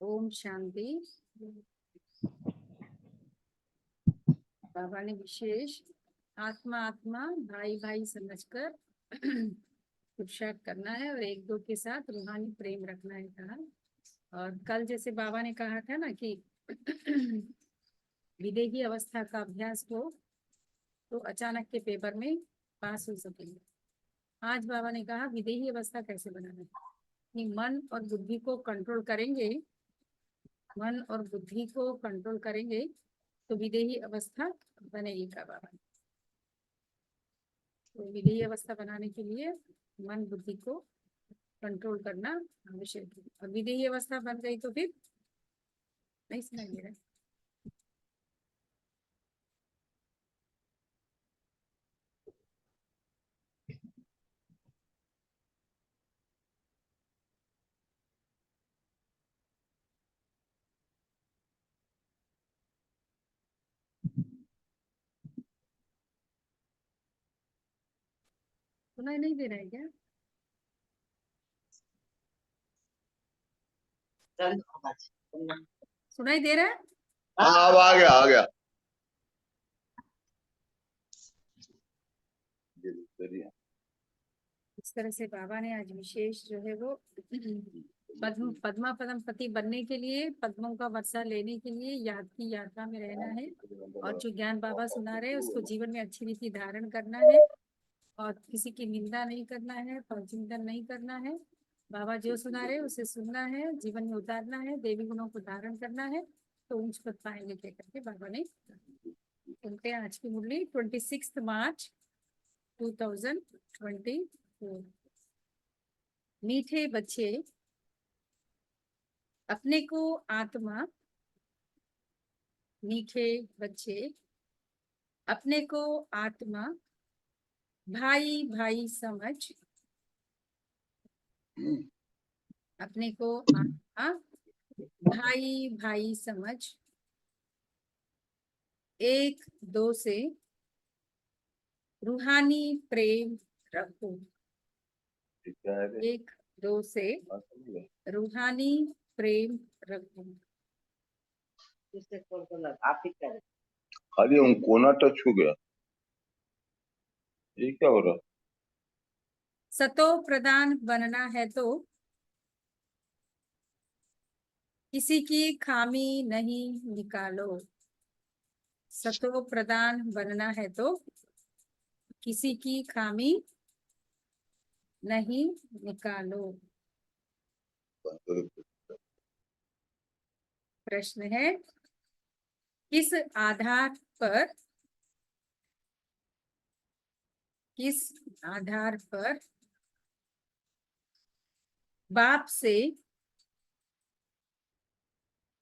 ओम शांति। बाबा ने विशेष आत्मा आत्मा भाई भाई समझकर पुरुषार्थ करना है और एक दो के साथ रूहानी प्रेम रखना है कहा। और कल जैसे बाबा ने कहा था ना कि विदेही अवस्था का अभ्यास हो तो अचानक के पेपर में पास हो सकेंगे। आज बाबा ने कहा विदेही अवस्था कैसे बनाना है कि मन और बुद्धि को कंट्रोल करेंगे, मन और बुद्धि को कंट्रोल करेंगे तो विदेही अवस्था बनेगी का बाबा। तो विदेही अवस्था बनाने के लिए मन बुद्धि को कंट्रोल करना आवश्यक है। और विदेही अवस्था बन गई तो फिर नहीं सुनाई दे रहा। सुनाई नहीं दे रहा है क्या? सुनाई दे रहा है? हाँ, अब आ गया। इस तरह से बाबा ने आज विशेष जो है वो पद्मा पदम पति बनने के लिए, पद्मों का वर्षा लेने के लिए याद की यात्रा में रहना है। और जो ज्ञान बाबा सुना रहे हैं उसको जीवन में अच्छी रीति धारण करना है और किसी की निंदा नहीं करना है, चिंतन नहीं करना है। बाबा जो सुना रहे उसे सुनना है, जीवन में उतारना है, देवी गुणों को धारण करना है तो ऊंच पद पाएंगे कह करके बाबा ने सुनते हैं। आज की मुरली 26 मार्च 2024। मीठे बच्चे अपने को आत्मा, मीठे बच्चे अपने को आत्मा भाई भाई समझ, अपने को आत्मा भाई भाई समझ एक दो से रूहानी प्रेम रखो। एक दो से रूहानी प्रेम रखो। खाली हम कोना टच हो गया, ये क्या हो रहा? सतो प्रदान बनना है तो किसी की खामी नहीं निकालो। सतो प्रदान बनना है तो किसी की खामी नहीं निकालो। प्रश्न है किस आधार पर, किस आधार पर बाप से,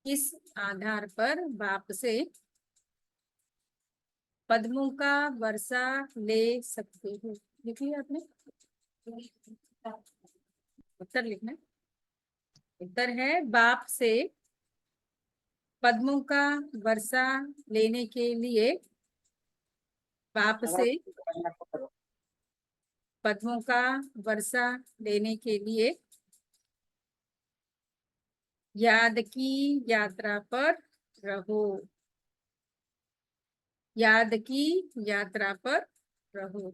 किस आधार पर बाप से पद्मों का वर्षा ले सकते हो? लिख लिया आपने? उत्तर लिखना। उत्तर है बाप से पद्मों का वर्षा लेने के लिए, बाप से पद्मों का वर्षा लेने के लिए याद की यात्रा पर रहो। याद की यात्रा पर रहो।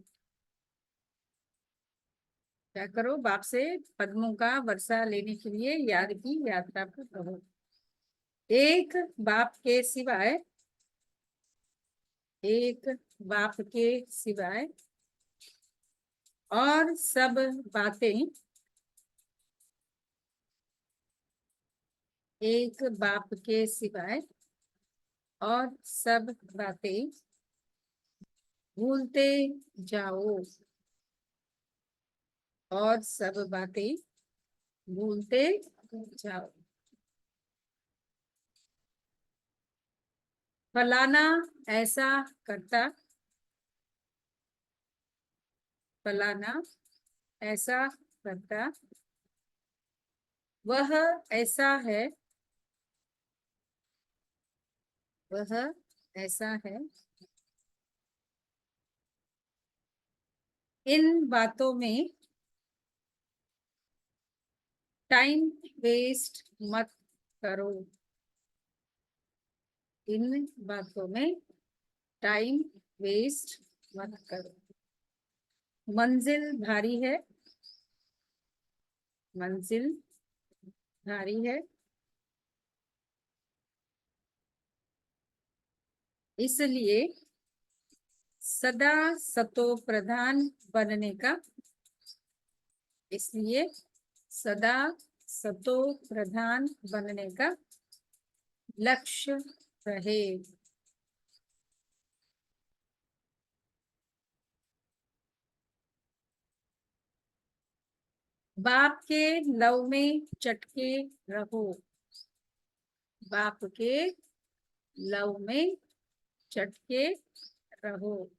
क्या करो? बाप से पद्मों का वर्षा लेने के लिए याद की यात्रा पर रहो। एक बाप के सिवाय, एक बाप के सिवाय और सब बातें, एक बाप के सिवाय और सब बातें भूलते जाओ, और सब बातें भूलते जाओ। फलाना ऐसा करता, फलाना ऐसा करता, वह ऐसा है, वह ऐसा है। इन बातों में टाइम वेस्ट मत करो। इन बातों में टाइम वेस्ट मत करो। मंजिल भारी है, मंजिल भारी है, इसलिए सदा सतो प्रधान बनने का, इसलिए सदा सतो प्रधान बनने का लक्ष्य रहे। बाप के लव में चटके रहो, बाप के लव में चटके रहो।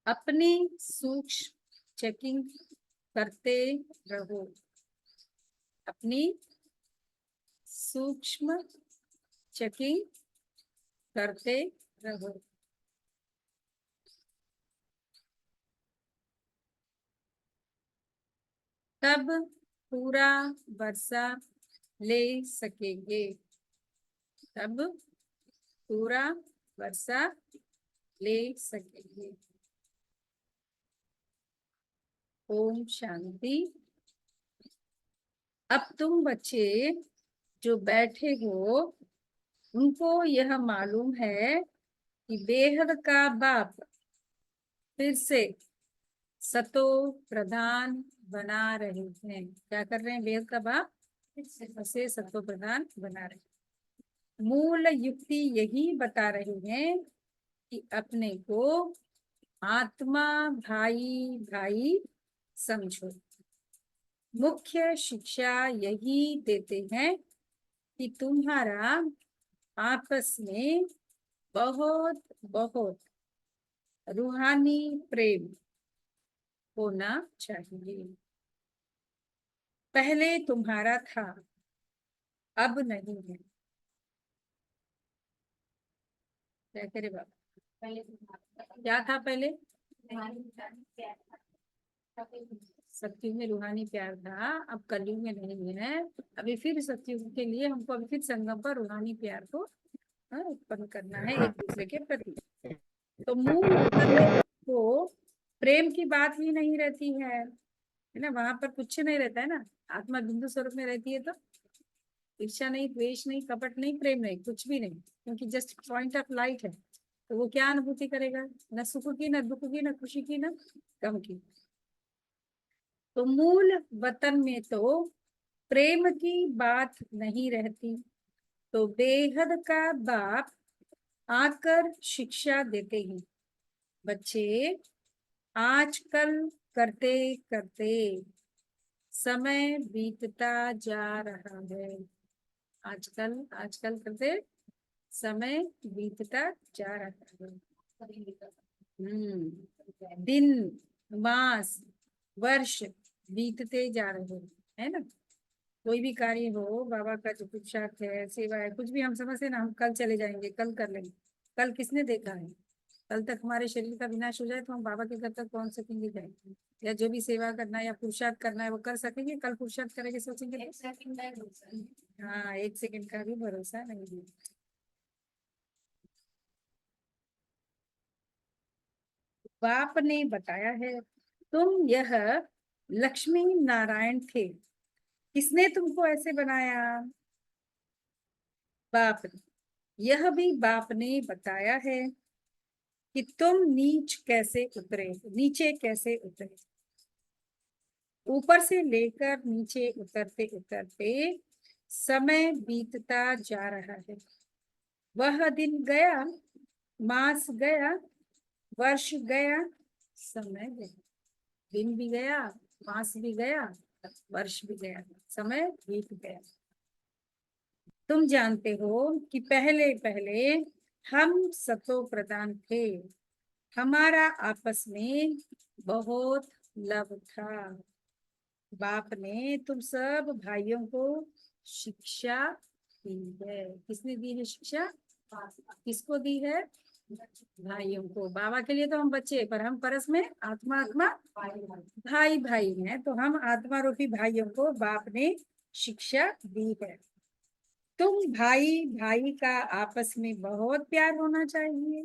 अपनी सूक्ष्म चेकिंग करते रहो, अपनी सूक्ष्म चेकिंग करते रहो। तब पूरा वर्षा ले सकेंगे, तब पूरा वर्षा ले सकेंगे। ओम शांति। अब तुम बच्चे जो बैठे हो, उनको यह मालूम है कि बेहद का बाप फिर से सतो प्रधान बना रहे हैं। क्या कर रहे हैं? बेहद का बाप फिर से सतो प्रधान बना रहे हैं। मूल युक्ति यही बता रहे हैं कि अपने को आत्मा भाई भाई समझो। मुख्य शिक्षा यही देते हैं कि तुम्हारा आपस में बहुत बहुत रूहानी प्रेम होना चाहिए। पहले तुम्हारा था, अब नहीं है। क्या करे बाबा? पहले क्या था? पहले सत्युग में रूहानी प्यार था, अब कलयुग में नहीं है। अभी फिर सत्युग के लिए हमको अभी फिर संगम पर रूहानी प्यार को उत्पन्न करना है एक दूसरे के प्रति। तो मूल वतन में तो प्रेम की बात ही नहीं रहती है ना, वहां पर कुछ नहीं रहता है ना। आत्मा बिंदु स्वरूप में रहती है तो ईर्ष्या नहीं, द्वेष नहीं, कपट नहीं, प्रेम नहीं, कुछ भी नहीं, क्योंकि जस्ट पॉइंट ऑफ लाइट है। तो वो क्या अनुभूति करेगा? न सुख की, न दुख की, न खुशी की, न गम की। तो मूल वतन में तो प्रेम की बात नहीं रहती। तो बेहद का बाप आकर शिक्षा देते हैं, बच्चे आजकल करते करते समय बीतता जा रहा है। आजकल आजकल करते समय बीतता जा रहा है। दिन, मास, वर्ष बीतते जा रहे हैं, है ना। कोई भी कार्य हो, बाबा का जो पुरुषार्थ है, सेवा है, कुछ भी हम समझते ना, हम कल चले जाएंगे, कल कर लेंगे। कल किसने देखा है? कल तक हमारे शरीर का विनाश हो जाए तो हम बाबा के घर तक पहुंच सकेंगे क्या? या जो भी सेवा करना है या पुरुषार्थ करना है वो कर सकेंगे? कल पुरुषार्थ करेंगे सोचेंगे हाँ, एक सेकंड का भी भरोसा नहीं है। बाप ने बताया है, तुम यह लक्ष्मी नारायण थे। किसने तुमको ऐसे बनाया? बाप ने। यह भी बाप ने बताया है कि तुम नीचे कैसे उतरे। ऊपर से लेकर नीचे उतरते उतरते समय बीतता जा रहा है। वह दिन गया, मास गया, वर्ष गया, समय गया। दिन भी गया, मास भी गया, वर्ष भी गया, समय बीत गया। तुम जानते हो कि पहले पहले हम सतो प्रधान थे। हमारा आपस में बहुत लव था। बाप ने तुम सब भाइयों को शिक्षा दी है। किसने दी है शिक्षा? किसको दी है? भाइयों को। बाबा के लिए तो हम बच्चे, पर हम परस में आत्मा आत्मा भाई भाई हैं, तो हम आत्मा रूपी भाइयों को बाप ने शिक्षा दी है। तुम भाई भाई का आपस में बहुत प्यार होना चाहिए।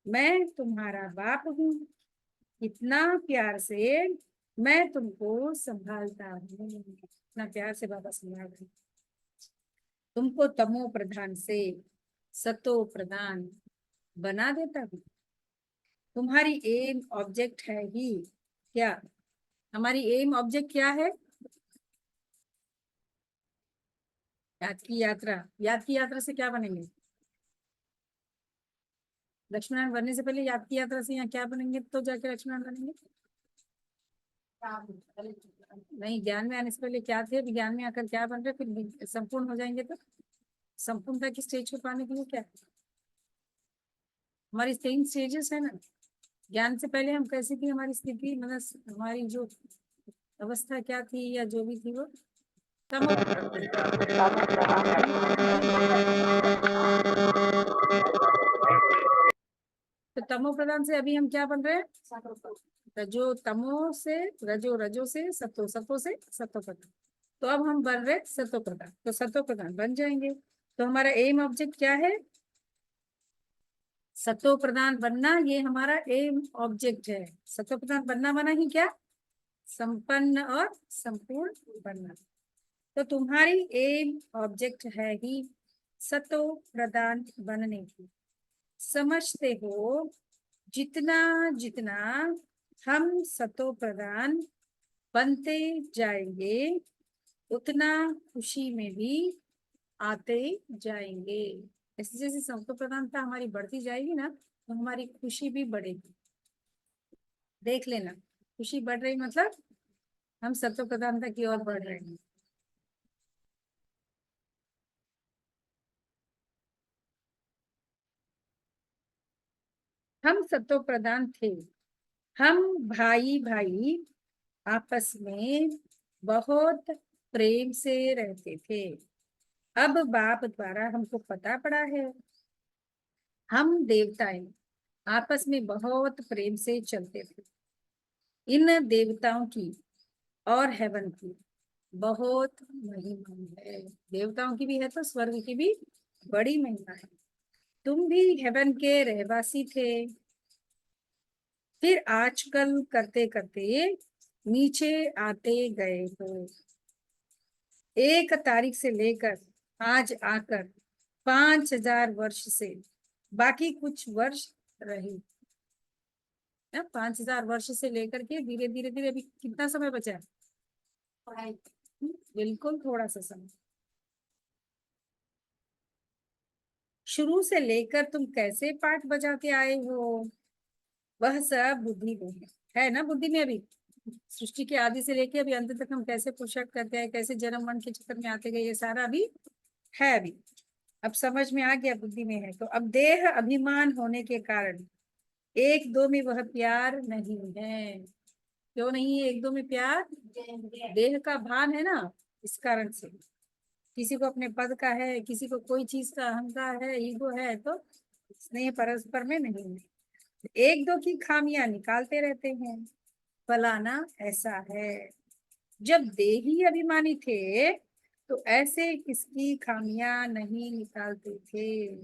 मैं तुम्हारा बाप हूँ, इतना प्यार से मैं तुमको संभालता हूँ। इतना प्यार से बाबा संभाल रहे हैं। तुमको तमो प्रधान से सतो प्रधान बना देता हूँ। तुम्हारी एम ऑब्जेक्ट है ही क्या? हमारी एम ऑब्जेक्ट क्या है? याद की यात्रा। याद की यात्रा से क्या बनेंगे? लक्ष्मीनारायण बनने से पहले याद की यात्रा से यहाँ क्या बनेंगे, तो जाके लक्ष्मीनारायण बनेंगे। नहीं, ज्ञान में आने से पहले क्या थे, अभी ज्ञान में आकर क्या बन रहे, फिर संपूर्ण हो जाएंगे तो संपूर्णता की स्टेज को पाने के लिए क्या? हमारी 3 स्टेजेस है ना। ज्ञान से पहले हम कैसी थी, हमारी स्थिति, मतलब हमारी जो अवस्था क्या थी या जो भी थी वो तमो। तो तमो प्रधान से अभी हम क्या बन रहे हैं? रजो तमो से रजो, रजो से सतो, सतो से सतो प्रधान। तो अब हम बन रहे सतो प्रधान, तो सतो प्रधान बन जाएंगे। तो हमारा एम ऑब्जेक्ट क्या है? सतो प्रधान बनना, ये हमारा एम ऑब्जेक्ट है। सतो प्रधान बनना माना ही क्या? संपन्न और संपूर्ण बनना। तो तुम्हारी एम ऑब्जेक्ट है ही सतो प्रधान बनने की। समझते हो, जितना जितना हम सतो प्रधान बनते जाएंगे, उतना खुशी में भी आते जाएंगे। जैसे जैसे सतो प्रधानता हमारी बढ़ती जाएगी ना, तो हमारी खुशी भी बढ़ेगी। देख लेना, खुशी बढ़ रही मतलब हम सतो प्रधानता की ओर बढ़ रहे हैं। हम सतो प्रधान थे, हम भाई भाई आपस में बहुत प्रेम से रहते थे। अब बाप द्वारा हमको पता पड़ा है, हम देवताएं आपस में बहुत प्रेम से चलते थे। इन देवताओं की और हेवन की बहुत महिमा है। देवताओं की भी है तो स्वर्ग की भी बड़ी महिमा है। तुम भी हेवन के रहवासी थे, फिर आजकल करते करते नीचे आते गए हो। 1 तारीख से लेकर आज आकर 5000 वर्ष से बाकी कुछ वर्ष रहे। 5000 वर्ष से लेकर के धीरे धीरे धीरे अभी कितना समय बचा है? बिल्कुल थोड़ा सा समय। शुरू से लेकर तुम कैसे पाठ बजाते आए हो, वह सब बुद्धि में है ना। बुद्धि में अभी सृष्टि के आदि से लेके अभी अंत तक हम कैसे पुरुषार्थ करते हैं, कैसे जन्म मरण के चक्कर में आते गए, ये सारा अभी है। अभी अब समझ में आ गया, बुद्धि में है। तो अब देह अभिमान होने के कारण एक दो में वह प्यार नहीं है। क्यों नहीं है एक दो में प्यार? देह का भान है ना, इस कारण से। किसी को अपने पद का है, किसी को कोई चीज का अहंकार है, ईगो है, तो स्नेह परस्पर में नहीं है। एक दो की खामियां निकालते रहते हैं, फलाना ऐसा है। जब देही अभिमानी थे तो ऐसे किसकी खामियां नहीं निकालते थे।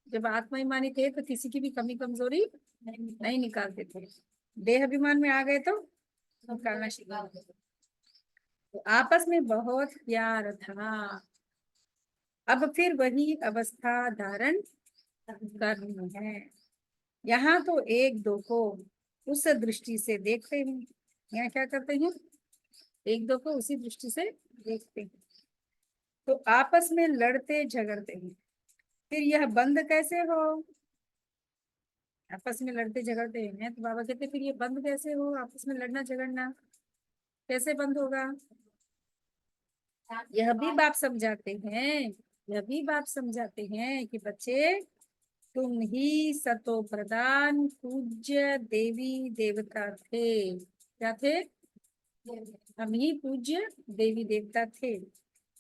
जब आत्माभिमानी थे तो किसी की भी कमी कमजोरी नहीं निकालते थे। देह अभिमान में आ गए तो निकालना शुरू कर दिया। तो आपस में बहुत प्यार था, अब फिर वही अवस्था धारण करनी है। यहाँ तो एक दो को उस दृष्टि से देखते हैं। यहाँ क्या करते हैं? एक दो को उसी दृष्टि से देखते हैं। तो आपस में लड़ते झगड़ते हैं, फिर यह बंद कैसे हो? आपस में लड़ते झगड़ते हैं तो बाबा कहते फिर ये बंद कैसे हो? आपस में लड़ना झगड़ना कैसे बंद होगा? यह भी बाप समझाते हैं, यह भी बाप समझाते हैं कि बच्चे, तुम ही सतो प्रधान पूज्य देवी देवता थे। क्या थे? हम ही पूज्य देवी देवता थे।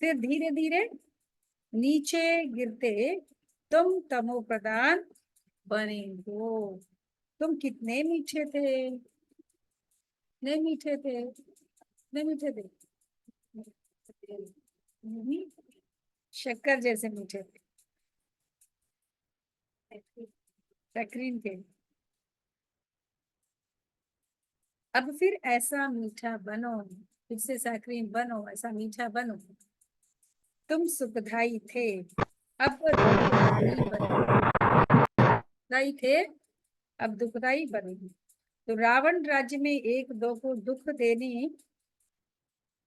फिर धीरे धीरे नीचे गिरते तुम तमो प्रधान बने हो। तुम कितने मीठे थे, कितने मीठे थे, कितने मीठे थे। हम्म, शक्कर जैसे मीठे थे, सक्रीन थे। अब फिर ऐसा मीठा बनो, फिर से सक्रीन बनो, ऐसा मीठा बनो। तुम सुखदाई थे, अब दुखदाई बनो। सुखदाई थे, अब दुखदाई बने। तो रावण राज्य में एक दो को दुख देने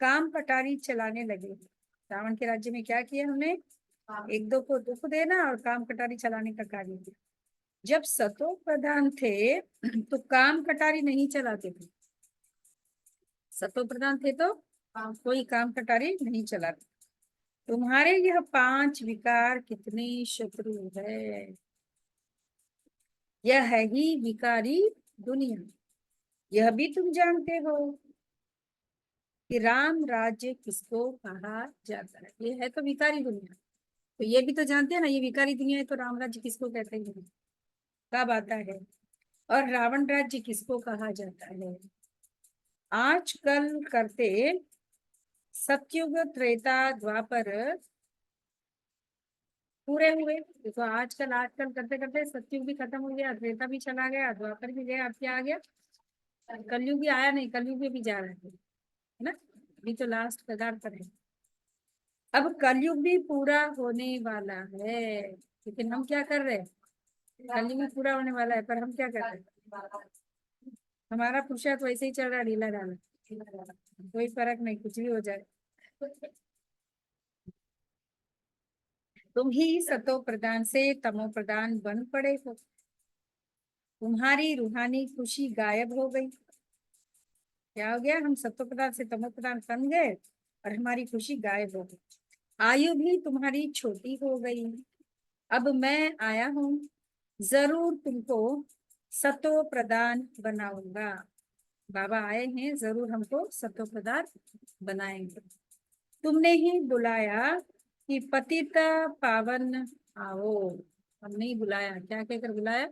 काम कटारी चलाने लगे। रावण के राज्य में क्या किया हमने, एक दो को दुख देना और काम कटारी चलाने का कार्य किया। जब सतो प्रधान थे तो काम कटारी नहीं चलाते थे। सतो प्रधान थे तो कोई काम कटारी नहीं चलाते। तुम्हारे यह 5 विकार कितने शत्रु है, यह है ही विकारी दुनिया। यह भी तुम जानते हो कि राम राज्य किसको कहा जाता है। ये है तो विकारी दुनिया, तो ये भी तो जानते हैं ना, ये विकारी दुनिया है तो राम राज्य किसको कहते हैं, कब आता है। और रावण राज्य किसको कहा जाता है। आजकल करते सतयुग त्रेता द्वापर पूरे हुए। देखो आजकल आजकल करते करते सतयुग भी खत्म हो गया, त्रेता भी चला गया, द्वापर भी गया, अब क्या आ गया, कलयुग भी आया नहीं, कलयुग में भी जा रहे है ना, अभी तो लास्ट कगार पर है। अब कलयुग भी पूरा होने वाला है, लेकिन हम क्या कर रहे हैं, कलयुग भी पूरा होने वाला है पर हम क्या कर रहे हैं, हमारा पुरुषार्थ वैसे ही चल रहा है, ढीला ढाला, कोई फर्क नहीं, कुछ भी हो जाए। तुम ही सतो प्रधान से तमो प्रधान बन पड़े हो, तुम्हारी रूहानी खुशी गायब हो गई। क्या हो गया, हम सतो प्रधान से तमो प्रधान बन गए और हमारी खुशी गायब हो गई। आयु भी तुम्हारी छोटी हो गई। अब मैं आया हूँ, जरूर तुमको सतो प्रधान बनाऊंगा। बाबा आए हैं, जरूर हमको सतो प्रधान बनाएंगे। तुमने ही बुलाया कि पतित पावन आओ। हमने ही बुलाया, क्या कहकर बुलाया,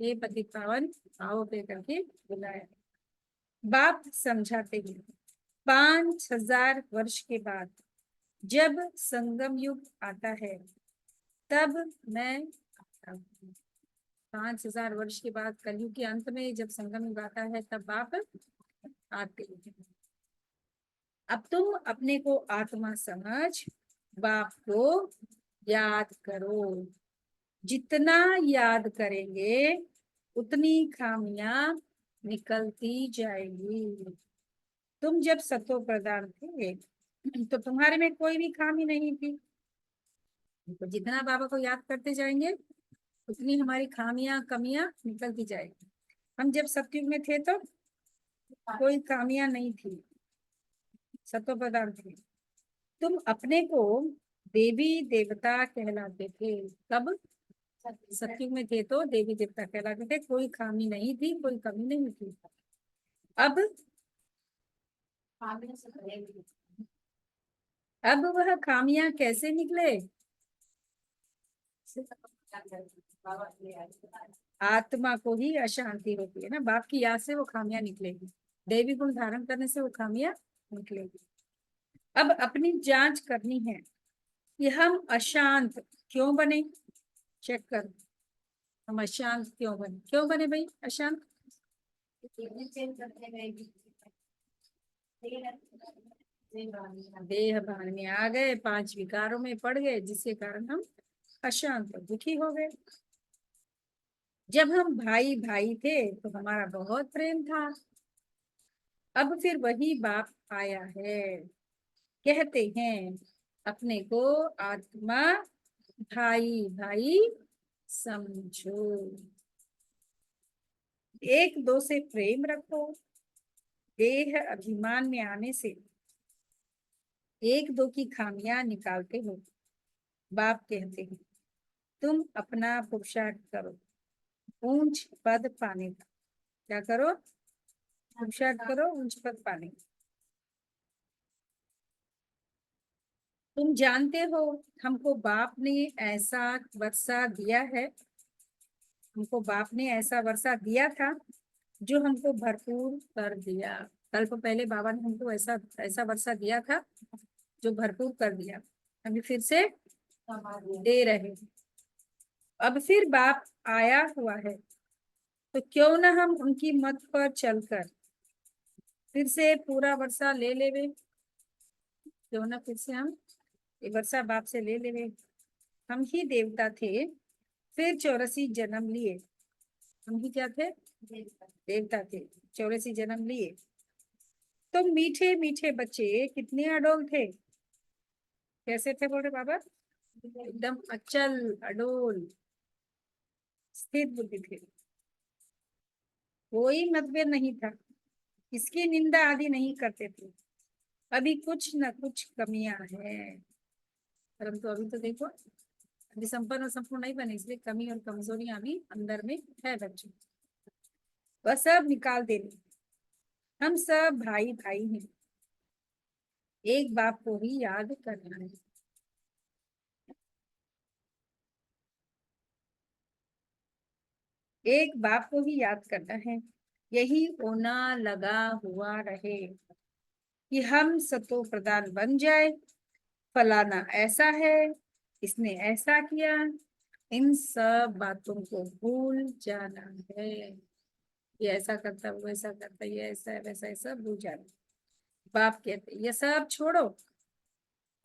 ये पतित पावन आओ कह करके बुलाया। बाप समझाते हैं 5000 वर्ष के बाद जब संगम युग आता है तब मैं आता हूँ। 5000 वर्ष के बाद कलयुग के अंत में जब संगम युग आता है तब बाप आते हैं। अब तुम अपने को आत्मा समझ बाप को याद करो। जितना याद करेंगे उतनी खामियां निकलती जाएगी। तुम जब सतो प्रधान थे तो तुम्हारे में कोई भी खामी नहीं थी, तो जितना बाबा को याद करते जाएंगे उतनी हमारी खामियां कमियां निकलती जाएगी। हम जब सतयुग में थे तो कोई खामियां नहीं थी, सतो प्रधान थे। तुम अपने को देवी देवता कहलाते थे, कब, सतयुग में थे तो देवी देवता कहलाते थे, कोई खामी नहीं थी, कोई कमी नहीं थी। अब अब वह खामियां कैसे निकले, आत्मा को ही अशांति होती है ना, बाप की याद से वो खामियां निकलेगी, देवी गुण धारण करने से वो खामियां निकलेगी। अब अपनी जांच करनी है कि हम अशांत क्यों बने, चेक कर, हम अशांत क्यों बने भाई अशांत। देह भान में आ गए, 5 विकारों में पड़ गए, जिसके कारण हम अशांत दुखी हो गए। जब हम भाई भाई थे तो हमारा बहुत प्रेम था, अब फिर वही बाप आया है, कहते हैं अपने को आत्मा भाई भाई समझो। एक दो से प्रेम रखो, देह अभिमान में आने से एक दो की खामियां निकालते हो। बाप कहते हैं तुम अपना पुरुषार्थ करो ऊंच पद पाने का, क्या करो, पुरुषार्थ करो ऊंच पद पाने का। तुम जानते हो हमको बाप ने ऐसा वर्षा दिया है हमको बाप ने ऐसा वर्षा दिया था जो हमको भरपूर कर दिया। कल्प पहले बाबा ने हमको ऐसा ऐसा वर्षा दिया था जो भरपूर कर दिया, अभी फिर से दे रहे हैं। अब फिर बाप आया हुआ है तो क्यों ना हम उनकी मत पर चलकर फिर से पूरा वर्षा ले लेवे। क्यों ना फिर से हम ये वर्षा बाप से ले लेवे। हम ही देवता थे, फिर 84 जन्म लिए। हम ही क्या थे? देवता थे, 84 जन्म लिए। तो मीठे मीठे बच्चे कितने अडोल थे। कैसे थे बोले बाबा? एकदम अचल अडोल स्थिर बुद्धि थे, कोई मतभेद नहीं था, इसकी निंदा आदि नहीं करते थे। अभी कुछ न कुछ कमियां हैं, परंतु अभी तो देखो अभी संपन्न और संपूर्ण नहीं बने, इसलिए कमी और कमजोरियां अभी अंदर में है बच्चों। वह सब निकाल देनी। हम सब भाई भाई हैं, एक बाप को ही याद करना है। एक बाप को ही याद करना है, यही होना लगा हुआ रहे कि हम सतो प्रधान बन जाए। फलाना ऐसा है, इसने ऐसा किया, इन सब बातों को भूल जाना है। ये ऐसा करता, वो ऐसा करता, ये ऐसा है वैसा है, सब भूल जाना। बाप कहते ये सब छोड़ो,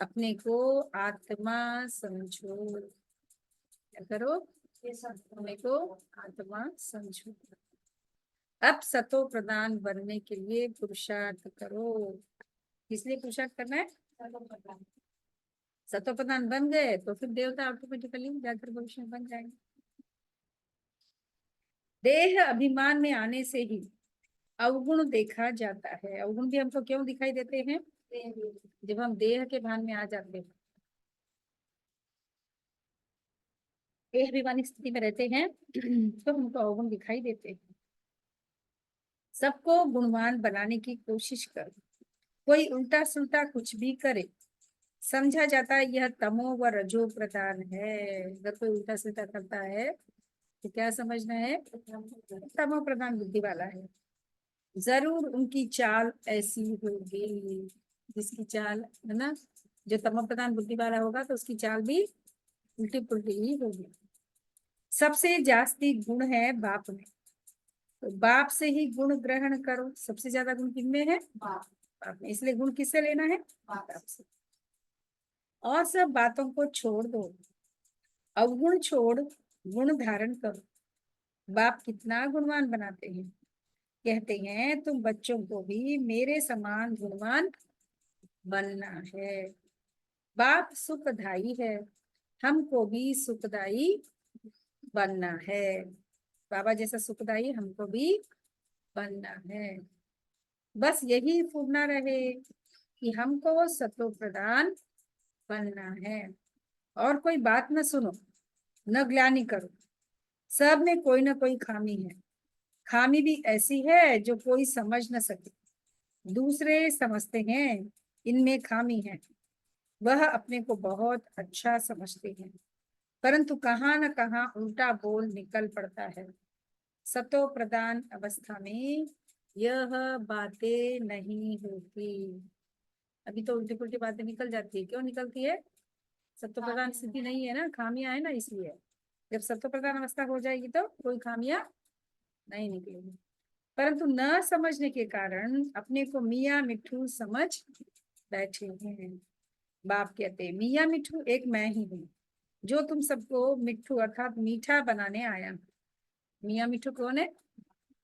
अपने को आत्मा समझो। क्या करो? ये सब अपने को आत्मा समझो। अब सतो प्रधान बनने के लिए पुरुषार्थ करो। किसलिए पुरुषार्थ करना है? सतो प्रधान बन गए तो फिर देवता ऑटोमेटिकली जाकर भविष्य में बन जाएंगे। देह अभिमान में आने से ही अवगुण देखा जाता है। अवगुण भी हमको क्यों दिखाई देते हैं? जब हम देह के भान में आ जाते हैं, देह अभिमानी स्थिति में रहते हैं तो हमको अवगुण दिखाई देते हैं। सबको गुणवान बनाने की कोशिश कर, कोई उल्टा सुल्टा कुछ भी करे, समझा जाता है यह तमो व रजो प्रधान है। अगर कोई उल्टा सुल्टा करता है तो क्या समझना है? तमो प्रधान बुद्धि वाला है। जरूर उनकी चाल ऐसी होगी, जिसकी चाल है ना, जो तमो प्रधान बुद्धि वाला होगा तो उसकी चाल भी उल्टी पुल्टी ही होगी। सबसे जास्ती गुण है बाप में, तो बाप से ही गुण ग्रहण करो। सबसे ज्यादा गुण किनमें है? बाप में। इसलिए गुण किससे लेना है? बाप से। और सब बातों को छोड़ दो, अवगुण छोड़ गुण धारण करो। बाप कितना गुणवान बनाते हैं। कहते हैं तुम बच्चों को भी मेरे समान गुणवान बनना है। बाप सुखदाई है, हमको भी सुखदाई बनना है। बाबा जैसा सुखदाई हमको भी बनना है। बस यही पूर्णा रहे कि हमको सतो प्रधान बनना है। और कोई बात न सुनो, न ग्लानि करो। सब में कोई ना कोई खामी है। खामी भी ऐसी है जो कोई समझ न सके। दूसरे समझते हैं इनमें खामी है, वह अपने को बहुत अच्छा समझते हैं, परंतु कहाँ न कहाँ उल्टा बोल निकल पड़ता है। सतो प्रधान अवस्था में यह बातें नहीं होती। अभी तो उल्टी पुल्टी बातें निकल जाती है। क्यों निकलती है? सतो प्रधान स्थिति नहीं है ना, खामियां है ना, इसलिए। जब सतो प्रधान अवस्था हो जाएगी तो कोई खामियां नहीं निकलेगी। परंतु न समझने के कारण अपने को मियाँ मिट्ठू समझ बैठे हैं। बाप कहते हैं मियाँ मिट्ठू एक मैं ही हूँ, जो तुम सबको मिट्ठू अर्थात मीठा बनाने आया हूँ। मियाँ मिट्ठू कौन है?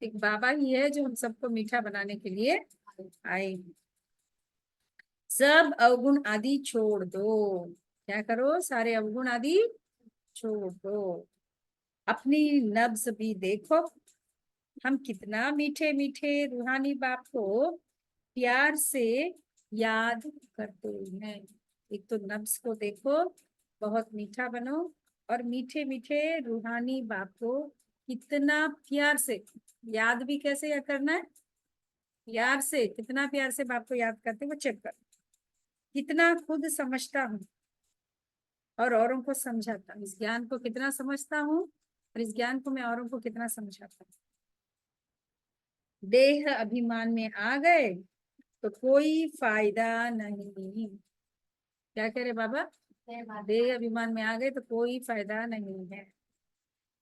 एक बाबा ही है जो हम सबको मीठा बनाने के लिए आए हैं। सब अवगुण आदि छोड़ दो। क्या करो? सारे अवगुण आदि छोड़ दो। अपनी नब्ज भी देखो, हम कितना मीठे मीठे रूहानी बाप को प्यार से याद करते हैं। एक तो नब्ज को देखो, बहुत मीठा बनो, और मीठे मीठे रूहानी बाप को कितना प्यार से याद भी कैसे याद करना है? प्यार से। कितना प्यार से बाप को याद करते वो चेक कर। कितना खुद समझता हूँ और औरों को समझाता हूँ। इस ज्ञान को कितना समझता हूँ और इस ज्ञान को मैं औरों को कितना समझाता हूँ। देह अभिमान में आ गए तो कोई फायदा नहीं। क्या कह रहे बाबा? देह अभिमान में आ गए तो कोई फायदा नहीं है।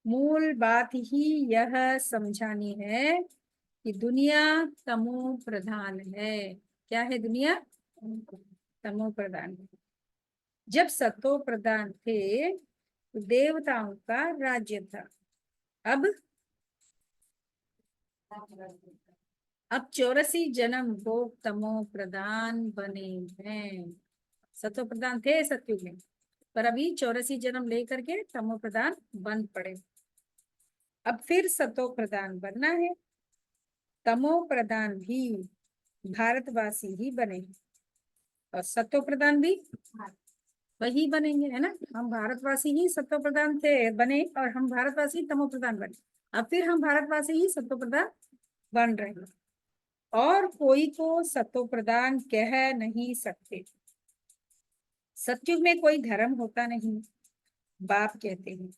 मूल बात ही यह समझानी है कि दुनिया तमो प्रधान है। क्या है दुनिया? तमो प्रधान है। जब सतो प्रधान थे तो देवताओं का राज्य था। अब 84 जन्म भोग तमो प्रधान बने हैं। सतो प्रधान थे सतयुग में, पर अभी 84 जन्म लेकर के तमो प्रधान बन पड़े। अब फिर सतो प्रधान बनना है। तमो प्रधान भी भारतवासी ही बने और सतो प्रधान भी वही बनेंगे, है ना। हम भारतवासी ही सतो प्रधान थे बने और हम भारतवासी तमो प्रधान बने। अब फिर हम भारतवासी ही सतो प्रधान बन रहे हैं और कोई को सतो प्रधान कह नहीं सकते। सतयुग में कोई धर्म होता नहीं। बाप कहते हैं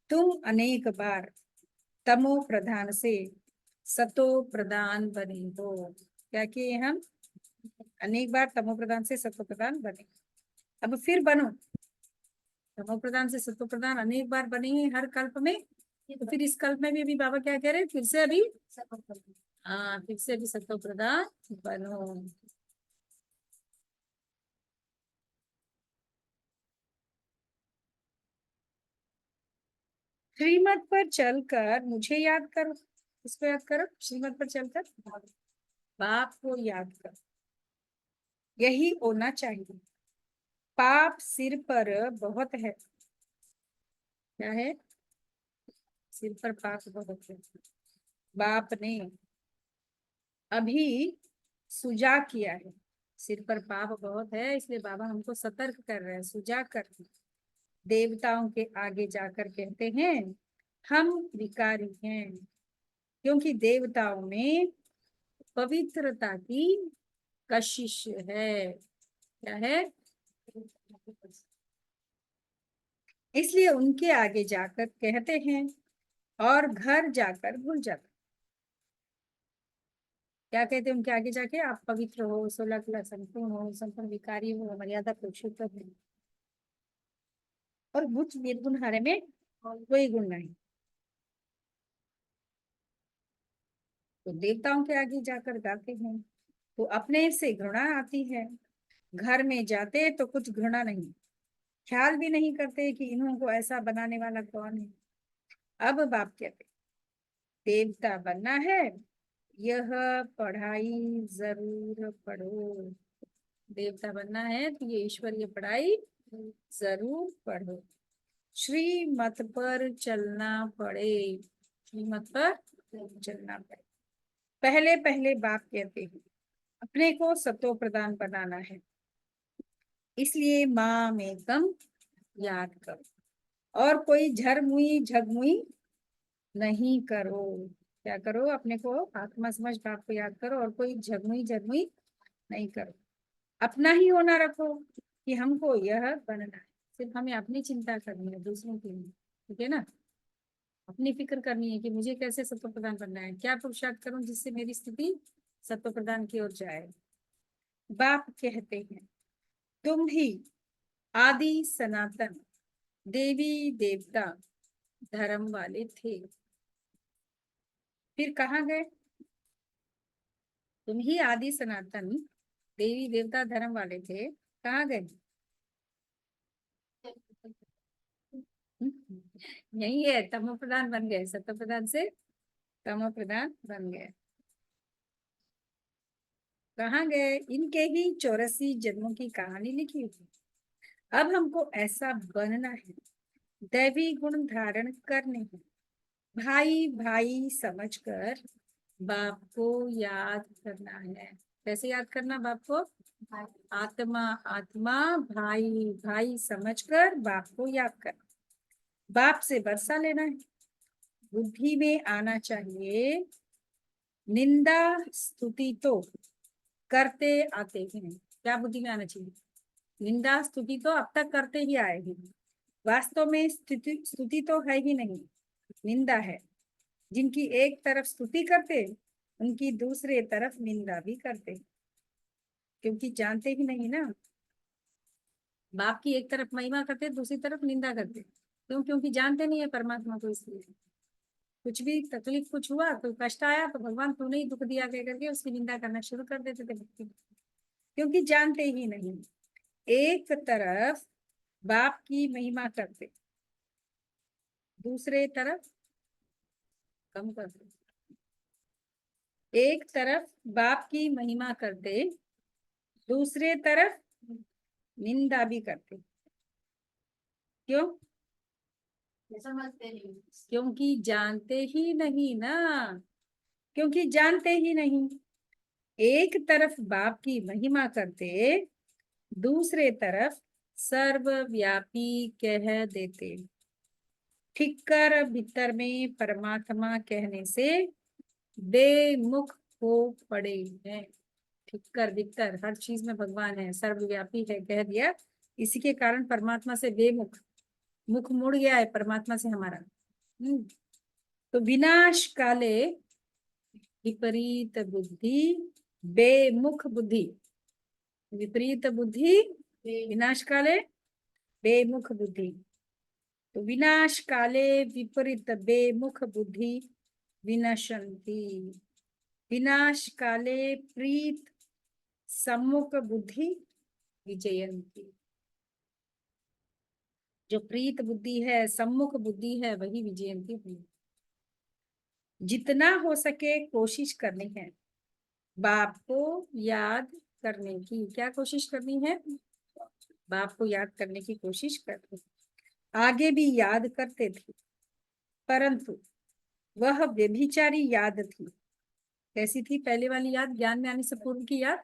तुम अनेक बार तमो प्रधान से सतो प्रधान बने हो। क्या किए हम? अनेक बार तमो प्रधान से सतो प्रधान बने। अब फिर बनो। तमो प्रधान से सतो प्रधान अनेक बार बने हैं हर कल्प में, तो फिर इस कल्प में भी अभी बाबा क्या कह रहे हैं? फिर से अभी हाँ, फिर से अभी सतो प्रधान बनो। श्रीमत पर चलकर मुझे याद करो। किसको याद करो? श्रीमत पर चलकर बाप को याद करो। यही होना चाहिए। पाप सिर पर बहुत है। क्या है? सिर पर पाप बहुत है। बाप ने अभी सुजा किया है। सिर पर पाप बहुत है इसलिए बाबा हमको सतर्क कर रहे हैं, सुजा कर। देवताओं के आगे जाकर कहते हैं हम विकारी हैं, क्योंकि देवताओं में पवित्रता की कशिश है। क्या है? इसलिए उनके आगे जाकर कहते हैं और घर जाकर भूल जाते। क्या कहते हैं उनके आगे जाके? आप पवित्र हो, 16 कला संपूर्ण हो, संपूर्ण विकारी हो, मर्यादा पुरुषोत्तम हो और बुद्ध निर्गुण हरे में कोई गुण नहीं। तो देवताओं के आगे जाकर गाते हैं तो अपने से घृणा आती है। घर में जाते तो कुछ घृणा नहीं, ख्याल भी नहीं करते कि इन्हों को ऐसा बनाने वाला कौन है। अब बाप कहते देवता बनना है, यह पढ़ाई जरूर पढ़ो। देवता बनना है तो ये ईश्वरीय पढ़ाई जरूर पढ़ो। श्रीमत पर चलना पड़े। श्रीमत पर चलना पड़े। पहले पहले बाप कहते हैं अपने को सतो प्रदान बनाना है, इसलिए माम एकम याद करो और कोई झरमुई झगमुई नहीं करो। क्या करो? अपने को आत्मा समझ बाप को याद करो और कोई झगमुई झगमुई नहीं करो। अपना ही होना रखो कि हमको यह बनना है। सिर्फ हमें अपनी चिंता करनी है, दूसरों की नहीं। ठीक है ना? अपनी फिक्र करनी है कि मुझे कैसे सत्व प्रदान बनना है, क्या पुरुषार्थ करूं जिससे मेरी स्थिति सत्व प्रदान की ओर जाए। बाप कहते हैं तुम ही आदि सनातन देवी देवता धर्म वाले थे। फिर कहाँ गए? तुम ही आदि सनातन देवी देवता धर्म वाले थे, कहाँ गए? यही है, तमो प्रधान बन गए, सत्व प्रधान से तमो प्रधान बन गए। कहाँ गए? इनके ही 84 जन्मों की कहानी लिखी हुई। अब हमको ऐसा बनना है, दैवी गुण धारण करने हैं। भाई भाई समझकर बाप को याद करना है। कैसे याद करना बाप को? आत्मा आत्मा भाई भाई समझकर बाप को याद करना। बाप से वर्षा लेना है। बुद्धि में आना चाहिए निंदा स्तुति तो करते आते हैं। क्या बुद्धि में आना चाहिए? निंदा स्तुति तो अब तक करते ही आए हैं, वास्तव में स्तुति स्तुति तो है ही नहीं। निंदा है। जिनकी एक तरफ स्तुति करते उनकी दूसरे तरफ निंदा भी करते, क्योंकि जानते ही नहीं ना। बाप की एक तरफ महिमा करते दूसरी तरफ निंदा करते, क्यों? क्योंकि जानते नहीं है परमात्मा को। इसलिए कुछ भी तकलीफ, कुछ हुआ, कोई कष्ट आया तो भगवान तूने ही दुख दिया कह करके उसकी निंदा करना शुरू कर देते थे भक्ति, क्योंकि जानते ही नहीं। एक तरफ बाप की महिमा करते, दूसरे तरफ कम करते। एक तरफ बाप की महिमा करते, दूसरे तरफ निंदा भी करते। क्यों? समझते नहीं। क्योंकि जानते ही नहीं ना, क्योंकि जानते ही नहीं। एक तरफ बाप की महिमा करते, दूसरे तरफ सर्वव्यापी कह देते। ठिक्कर भीतर में परमात्मा कहने से बेमुख हो पड़े हैं। ठिक्कर भीतर हर चीज में भगवान है, सर्वव्यापी है कह दिया, इसी के कारण परमात्मा से बेमुख, मुख मुड़ गया है परमात्मा से हमारा। तो विनाश काले विपरीत बुद्धि बेमुख बुद्धि, विपरीत बुद्धि विनाश काले बेमुख बुद्धि। तो विनाश काले विपरीत बेमुख बुद्धि विनशंति, विनाश काले प्रीत सम्मुख बुद्धि विजयंती। जो प्रीत बुद्धि है, सम्मुख बुद्धि है, वही विजयंती हुई। जितना हो सके कोशिश करनी है बाप को याद करने की। क्या कोशिश करनी है? बाप को याद करने की कोशिश करनी। आगे भी याद करते थे, परंतु वह व्यभिचारी याद थी। कैसी थी पहले वाली याद? ज्ञान में आने से पूर्व की याद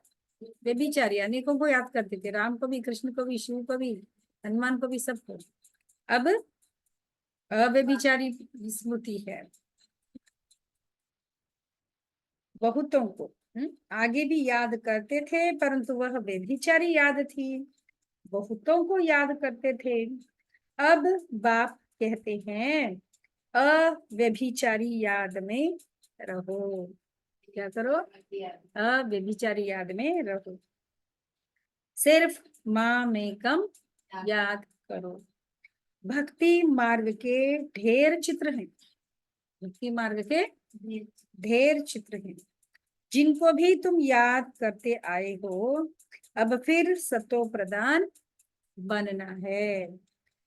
व्यभिचारी, अनेकों को याद करते थे, राम को भी, कृष्ण को भी, शिव को भी, हनुमान को भी, सबको। अब अव्यभिचारी स्मृति है बहुतों को। आगे भी याद करते थे, परंतु वह व्यभिचारी याद थी, बहुतों को याद करते थे। अब बाप कहते हैं अव्यभिचारी याद में रहो। क्या करो? अव्यभिचारी याद में रहो। सिर्फ माँ में कम याद करो। भक्ति मार्ग के ढेर चित्र हैं, भक्ति मार्ग के ढेर चित्र हैं, जिनको भी तुम याद करते आए हो। अब फिर सतो प्रदान बनना है।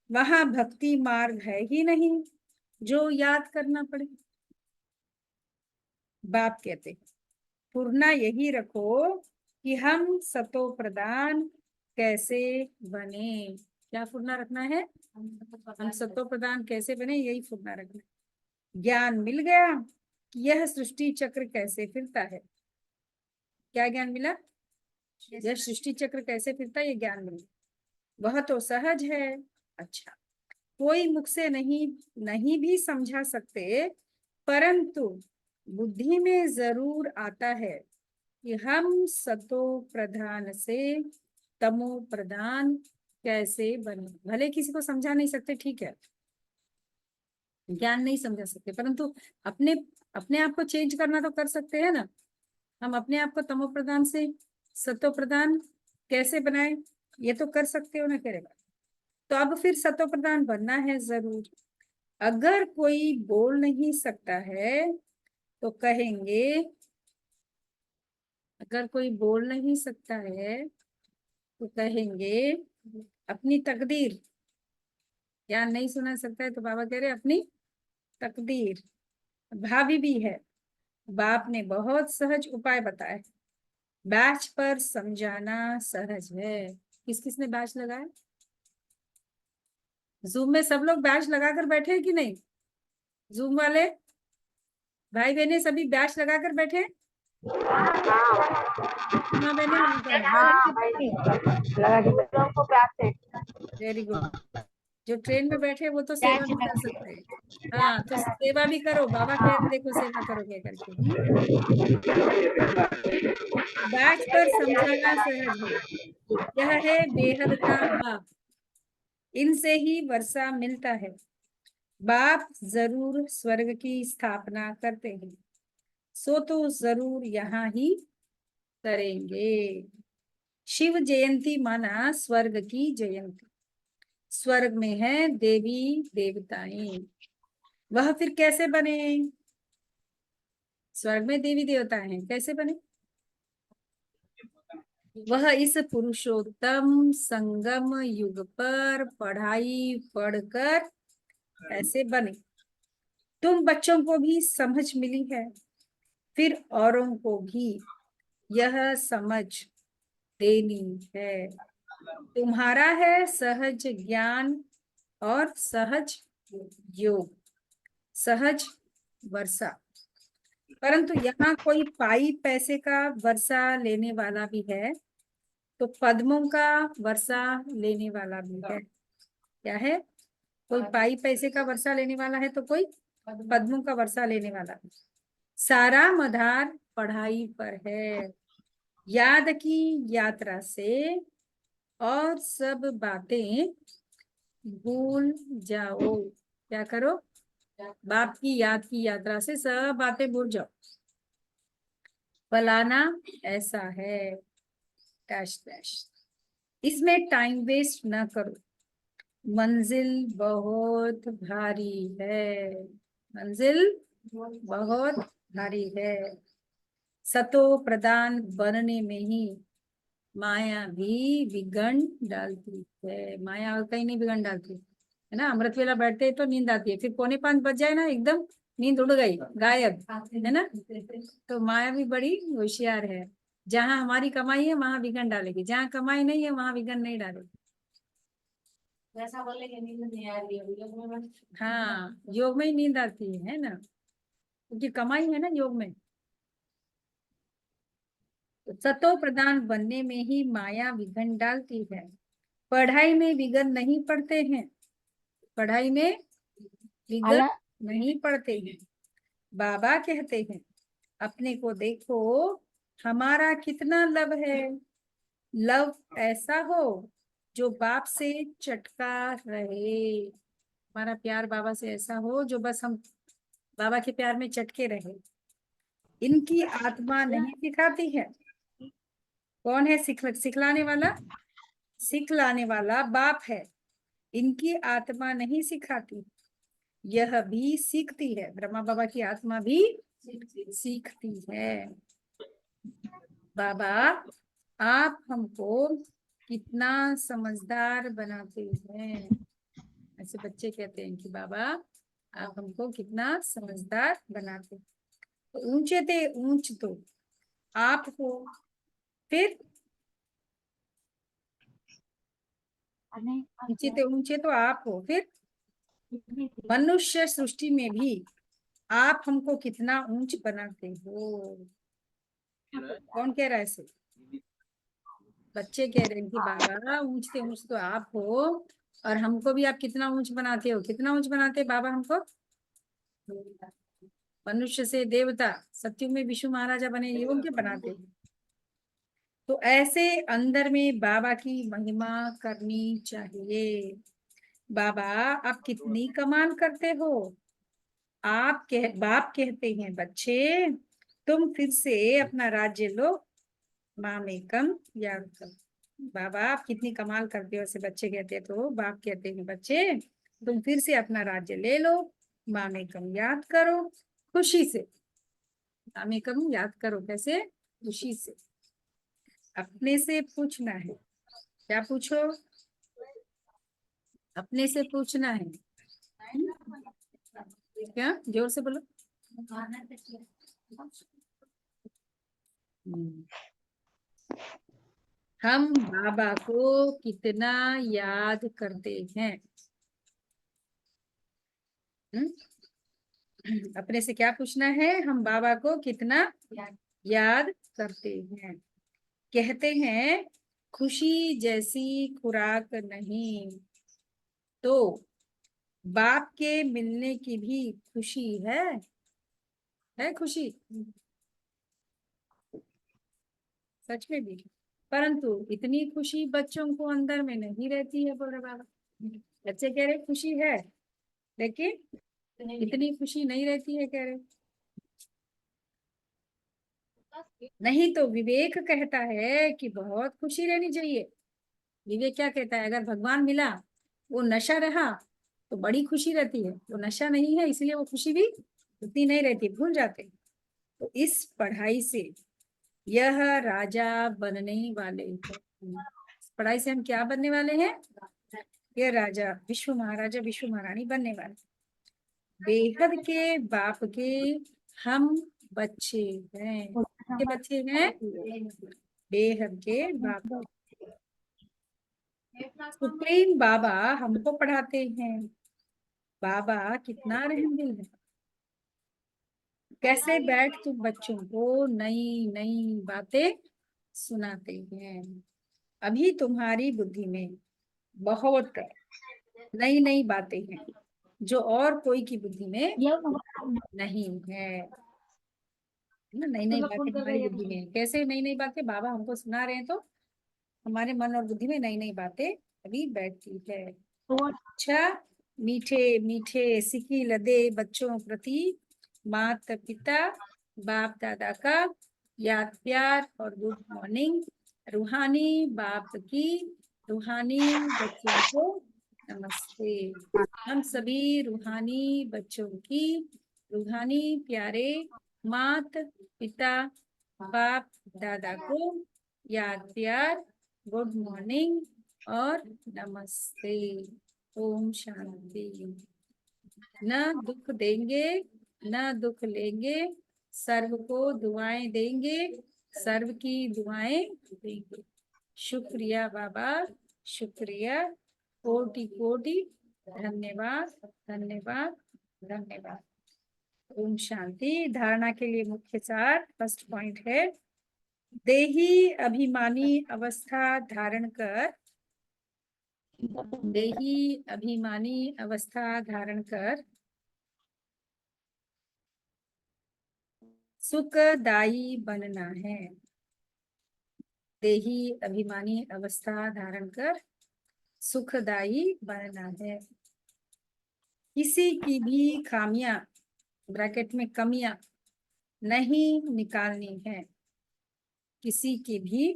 वहां भक्ति मार्ग है ही नहीं जो याद करना पड़े। बाप कहते हैं पूर्णा यही रखो कि हम सतो प्रदान कैसे बने। क्या फुरना रखना है? हम सतो प्रदान कैसे बने, यही फुरना रखना है। ज्ञान मिल गया कि यह सृष्टि चक्र कैसे फिरता है। क्या ज्ञान मिला? यह सृष्टि चक्र कैसे फिरता है, ये ज्ञान मिला। वह तो सहज है। अच्छा, कोई मुख से नहीं भी समझा सकते, परंतु बुद्धि में जरूर आता है कि हम सतो प्रधान से तमो प्रधान कैसे बने। भले किसी को समझा नहीं सकते, ठीक है, ज्ञान नहीं समझा सकते, परंतु अपने अपने आप को चेंज करना तो कर सकते हैं ना। हम अपने आप को तमो प्रधान से सतो प्रधान कैसे बनाए, ये तो कर सकते हो ना करेगा। तो अब फिर सतो प्रधान बनना है जरूर। अगर कोई बोल नहीं सकता है तो कहेंगे, अगर कोई बोल नहीं सकता है तो कहेंगे अपनी तकदीर। ज्ञान नहीं सुना सकता है तो बाबा कह रहे अपनी तकदीर। भावी भी है। बाप ने बहुत सहज उपाय बताए। बैच पर समझाना सहज है। किस किस ने बैच लगाया? जूम में सब लोग बैच लगाकर बैठे हैं कि नहीं? जूम वाले भाई बहने सभी बैच लगाकर बैठे हैं? Very good. जो ट्रेन में बैठे वो तो सेवा भी कर सकते हैं। हाँ, तो सेवा भी करो। बाबा कह रहे देखो सेवा करो क्या करके। बैठ कर समझाना सहज है। यह है बेहद का बाप। इनसे ही वर्षा मिलता है। बाप जरूर स्वर्ग की स्थापना करते हैं, सो तो जरूर यहाँ ही करेंगे। शिव जयंती माना स्वर्ग की जयंती। स्वर्ग में है देवी देवताएं, वह फिर कैसे बने? स्वर्ग में देवी देवता हैं, कैसे बने? वह इस पुरुषोत्तम संगम युग पर पढ़ाई पढ़कर ऐसे बने। तुम बच्चों को भी समझ मिली है, फिर औरों को भी यह समझ देनी है। तुम्हारा है सहज ज्ञान और सहज योग, सहज वर्षा। परंतु यहाँ कोई पाई पैसे का वर्षा लेने वाला भी है, तो पद्मों का वर्षा लेने वाला भी है। क्या है? कोई पाई पैसे का वर्षा लेने वाला है, तो कोई पद्मों का वर्षा लेने वाला है। सारा मधार पढ़ाई पर है, याद की यात्रा से और सब बातें भूल जाओ। क्या करो? बाप की याद की यात्रा से सब बातें भूल जाओ। फलाना ऐसा है, डैश डैश। इसमें टाइम वेस्ट ना करो, मंजिल बहुत भारी है, मंजिल बहुत भारी है। सतो प्रदान बनने में ही माया भी बिगन डालती है। माया और कहीं नहीं बिगन डालती है ना। अमृत वेला बैठते तो नींद आती है, फिर 4:45 बज जाए ना, एकदम नींद उड़ गई, गायब, है ना। तो माया भी बड़ी होशियार है, जहां हमारी कमाई है वहां विघन डालेगी, जहां कमाई नहीं है वहां विघन नहीं डालेगी। वैसा बोले कि नींद नहीं आ रही है योग में हाँ, योग में ही नींद आती है ना, क्योंकि कमाई है ना योग में। तो सतो प्रधान बनने में ही माया विघन डालती है। पढ़ाई में विघन नहीं पड़ते हैं, पढ़ाई में विघन नहीं पड़ते हैं। बाबा कहते हैं, अपने को देखो, हमारा कितना लव है। लव ऐसा हो जो बाप से चटका रहे। हमारा प्यार बाबा से ऐसा हो जो बस हम बाबा के प्यार में चटके रहे। इनकी आत्मा नहीं सिखाती है। कौन है सिखलाने वाला? सिखलाने वाला बाप है। इनकी आत्मा नहीं सिखाती, यह भी सीखती है। ब्रह्मा बाबा की आत्मा भी सीखती है। बाबा, आप हमको कितना समझदार बनाते हैं। ऐसे बच्चे कहते हैं कि बाबा आप हमको कितना समझदार बनाते। तो ऊंचे थे ऊंच तो आप हो, फिर ऊंचे थे ऊंचे तो आप हो, फिर मनुष्य सृष्टि में भी आप हमको कितना ऊंच बनाते हो। कौन कह रहा है ऐसे? बच्चे कह रहे हैं कि बाबा ऊंच थे ऊंच तो आप हो, और हमको भी आप कितना ऊंच बनाते हो। कितना ऊंच बनाते हैं बाबा हमको? मनुष्य से देवता, सत्युग में विष्णु महाराजा बने, योग्य बनाते हैं। तो ऐसे अंदर में बाबा की महिमा करनी चाहिए। बाबा आप कितनी कमाल करते हो। बाप कहते हैं, बच्चे तुम फिर से अपना राज्य लो, मामेकम याद करो। बाबा आप कितनी कमाल करते हो, ऐसे बच्चे कहते हैं। तो बाप कहते हैं, बच्चे तुम फिर से अपना राज्य ले लो, मामेकम याद करो खुशी से। मामेकम याद करो कैसे? खुशी से। अपने से पूछना है। क्या पूछो? अपने से पूछना है। क्या? जोर से बोलो। हम्म। हम बाबा को कितना याद करते हैं? हम्म? अपने से क्या पूछना है? हम बाबा को कितना याद करते हैं। कहते हैं, खुशी जैसी खुराक नहीं, तो बाप के मिलने की भी खुशी है खुशी, सच में भी। परंतु इतनी खुशी बच्चों को अंदर में नहीं रहती है, बोल रहे बाबा। बच्चे कह रहे खुशी है, देखिए इतनी खुशी नहीं रहती है, कह रहे। नहीं तो विवेक कहता है कि बहुत खुशी रहनी चाहिए। विवेक क्या कहता है, अगर भगवान मिला, वो नशा रहा तो बड़ी खुशी रहती है, वो नशा नहीं है इसलिए वो खुशी भी उतनी नहीं रहती, भूल जाते। तो इस पढ़ाई से यह राजा बनने वाले हैं। इस पढ़ाई से हम क्या बनने वाले हैं, यह राजा विश्व महाराजा विश्व महारानी बनने वाले। बेहद के बाप के हम बच्चे हैं, के बच्चे हैं, बेहद के बाप। सुप्रीम बाबा हमको पढ़ाते हैं। बाबा कितना रहमदिल है, कैसे बैठ तुम बच्चों को नई नई बातें सुनाते हैं। अभी तुम्हारी बुद्धि में बहुत नई नई बातें हैं जो और कोई की बुद्धि में नहीं है ना। नई नई बातें हमारी बुद्धि में है। कैसे नई नई बातें बाबा हमको सुना रहे हैं, तो हमारे मन और बुद्धि में नई नई बातें अभी बैठती है। अच्छा, मीठे मीठे सिकी लदे बच्चों प्रति माता पिता बाप दादा का याद प्यार और गुड मॉर्निंग। रूहानी बाप की रूहानी बच्चों को नमस्ते। हम सभी रूहानी बच्चों की रूहानी प्यारे माता पिता बाप दादा को याद प्यार गुड मॉर्निंग और नमस्ते। ओम शांति। न दुख देंगे न दुख लेंगे, सर्व को दुआएं देंगे, सर्व की दुआएं देंगे। शुक्रिया बाबा, शुक्रिया, कोटि कोटि धन्यवाद धन्यवाद धन्यवाद। ओम शांति। धारणा के लिए मुख्य सार, फर्स्ट पॉइंट है, देही अभिमानी अवस्था धारण कर, देही अभिमानी अवस्था धारण कर सुखदायी बनना है। देही अभिमानी अवस्था धारण कर सुखदायी बनना है। किसी की भी खामियां, ब्रैकेट में कमियां, नहीं निकालनी है। किसी की भी,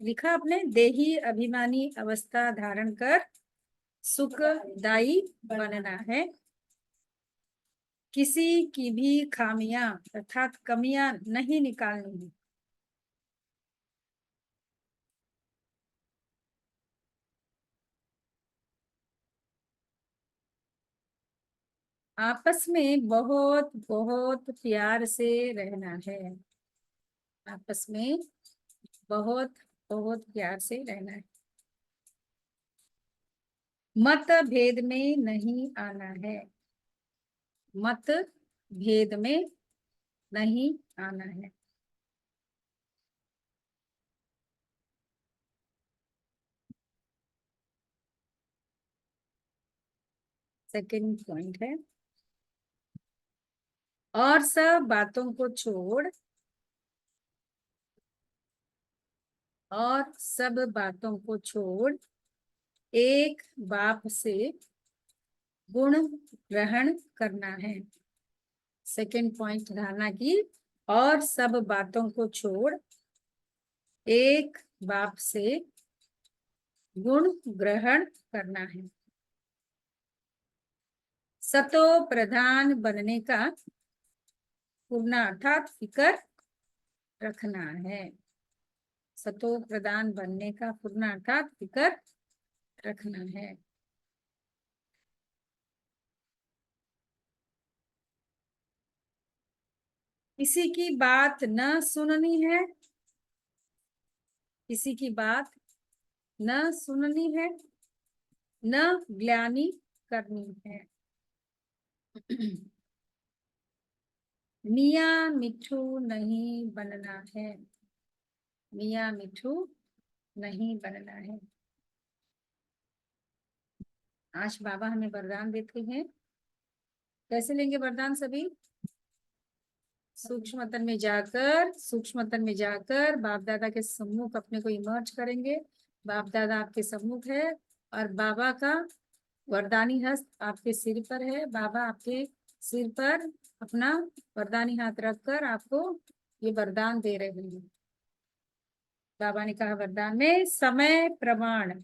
लिखा आपने, देही अभिमानी अवस्था धारण कर सुखदायी बनना है। किसी की भी खामियां अर्थात कमियां नहीं निकालनी है। आपस में बहुत बहुत प्यार से रहना है। आपस में बहुत बहुत प्यार से रहना है। मत भेद में नहीं आना है। मत भेद में नहीं आना है। सेकंड पॉइंट है, और सब बातों को छोड़, और सब बातों को छोड़ एक बाप से गुण ग्रहण करना है। सेकंड पॉइंट धारणा की, और सब बातों को छोड़ एक बाप से गुण ग्रहण करना है। सतो प्रधान बनने का पूर्ण अर्थात फिकर रखना है। सतो प्रधान बनने का पूर्ण अर्थात फिकर रखना है। किसी की बात न सुननी है। किसी की बात न सुननी है, न ग्लानि करनी है। मियाँ मिठू नहीं बनना है। मियाँ मिठू नहीं बनना है। आज बाबा हमें वरदान देते हैं। कैसे लेंगे वरदान सभी? सूक्ष्मतन में जाकर, सूक्ष्मतन में जाकर बाप दादा के सम्मुख अपने को इमर्ज करेंगे। बाप दादा आपके सम्मुख है और बाबा का वरदानी हस्त आपके सिर पर है। बाबा आपके सिर पर अपना वरदानी हाथ रखकर आपको ये वरदान दे रहे हैं। बाबा ने कहा वरदान में समय प्रमाण,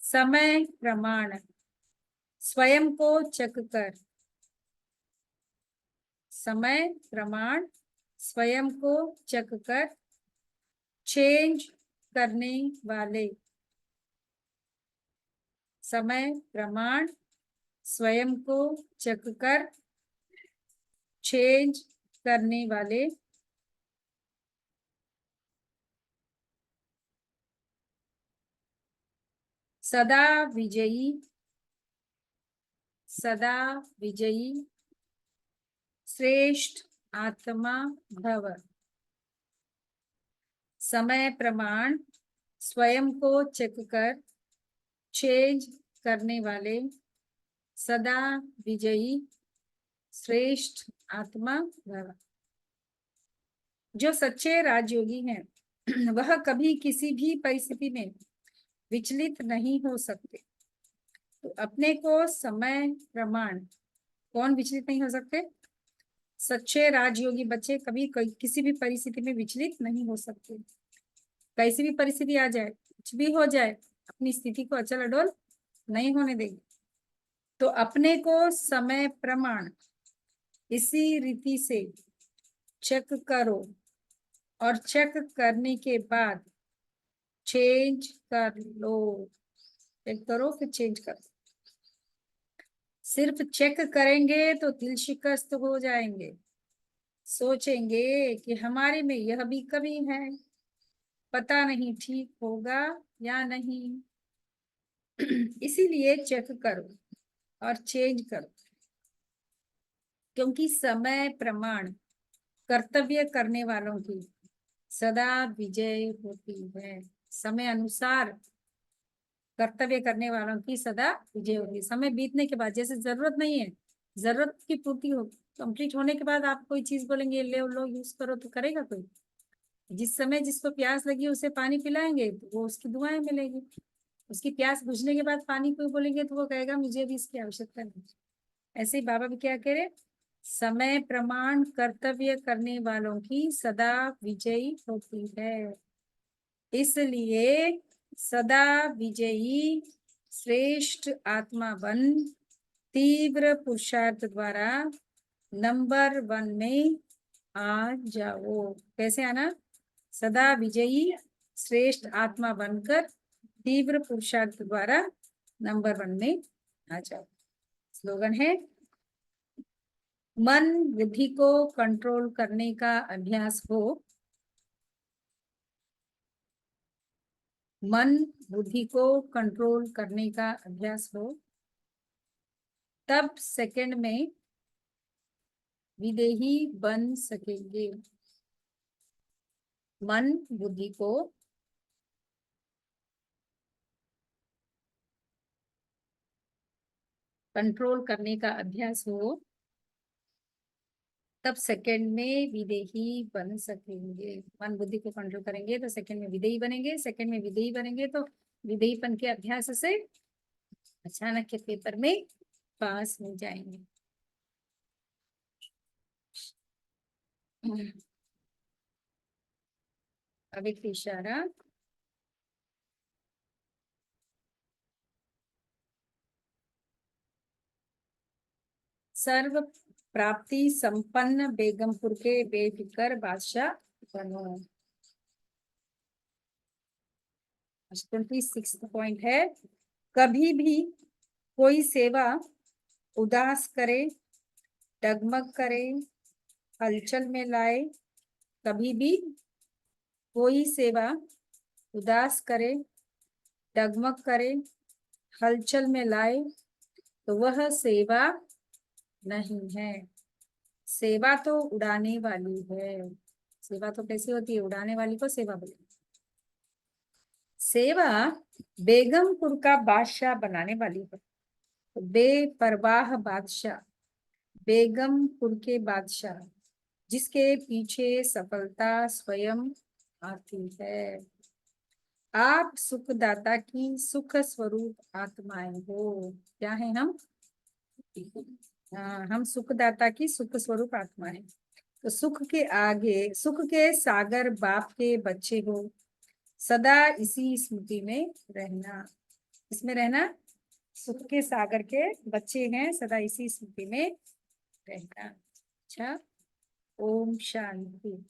समय प्रमाण, स्वयं को चक कर, समय प्रमाण स्वयं को चक कर चेंज करने वाले, समय प्रमाण स्वयं को चक कर चेंज करने वाले, सदा विजयी, सदा विजयी श्रेष्ठ आत्मा भव। समय प्रमाण स्वयं को चेक कर चेंज करने वाले, सदा विजयी श्रेष्ठ आत्मा भव। जो सच्चे राजयोगी हैं वह कभी किसी भी परिस्थिति में विचलित नहीं हो सकते। तो अपने को समय प्रमाण, कौन विचलित नहीं हो सकते? सच्चे राजयोगी बच्चे कभी किसी भी परिस्थिति में विचलित नहीं हो सकते। कैसी भी परिस्थिति आ जाए, कुछ भी हो जाए, अपनी स्थिति को अचल अडोल नहीं होने देंगे। तो अपने को समय प्रमाण इसी रीति से चेक करो और चेक करने के बाद चेंज कर लो। चेक करो फिर चेंज करो। सिर्फ चेक करेंगे तो दिल शिकस्त हो जाएंगे, सोचेंगे कि हमारे में यह भी कमी है, पता नहीं ठीक होगा या नहीं। इसीलिए चेक करो और चेंज करो, क्योंकि समय प्रमाण कर्तव्य करने वालों की सदा विजय होती है। समय अनुसार कर्तव्य करने वालों की सदा विजय होती है। समय बीतने के बाद, जैसे जरूरत नहीं है, जरूरत की पूर्ति हो, कंप्लीट होने के बाद आप कोई चीज बोलेंगे ले लो यूज करो, तो करेगा कोई? जिस समय जिसको प्यास लगी उसे पानी पिलाएंगे तो वो उसकी दुआएं मिलेगी। उसकी प्यास बुझने के बाद पानी कोई बोलेंगे तो वो कहेगा मुझे भी इसकी आवश्यकता नहीं। ऐसे ही बाबा भी क्या कह रहे, समय प्रमाण कर्तव्य करने वालों की सदा विजयी होती है। इसलिए सदा विजयी श्रेष्ठ आत्मा बन तीव्र पुरुषार्थ द्वारा नंबर 1 में आ जाओ। कैसे आना? सदा विजयी श्रेष्ठ आत्मा बनकर तीव्र पुरुषार्थ द्वारा नंबर 1 में आ जाओ। स्लोगन है, मन बुद्धि को कंट्रोल करने का अभ्यास हो, मन बुद्धि को कंट्रोल करने का अभ्यास हो, तब सेकंड में विदेही बन सकेंगे। मन बुद्धि को कंट्रोल करने का अभ्यास हो, तब सेकंड में विदेही बन सकेंगे। मन बुद्धि को कंट्रोल करेंगे तो सेकंड में विदेही बनेंगे, सेकंड में विदेही बनेंगे तो विदेहीपन के अभ्यास से अचानक के पेपर में पास हो जाएंगे। अब एक इशारा, सर्व प्राप्ति संपन्न बेगमपुर के बेफिकर बादशाह बनो। 26 पॉइंट है, कभी भी कोई सेवा उदास करे, डगमग करे, हलचल में लाए, कभी भी कोई सेवा उदास करे, डगमग करे, हलचल में लाए तो वह सेवा नहीं है। सेवा तो उड़ाने वाली है। सेवा तो कैसी होती है? उड़ाने वाली को सेवा बोलते। सेवा बेगमपुर का बादशाह बनाने वाली है। तो बेपरवाह बादशाह, बेगमपुर के बादशाह, जिसके पीछे सफलता स्वयं आती है। आप सुखदाता की सुख स्वरूप आत्माएं हो। क्या है हम? हम सुखदाता की सुख स्वरूप आत्माएं। तो सुख के आगे, सुख के सागर बाप के बच्चे हो, सदा इसी स्मृति में रहना। इसमें रहना, सुख के सागर के बच्चे हैं, सदा इसी स्मृति में रहना। अच्छा, ओम शांति।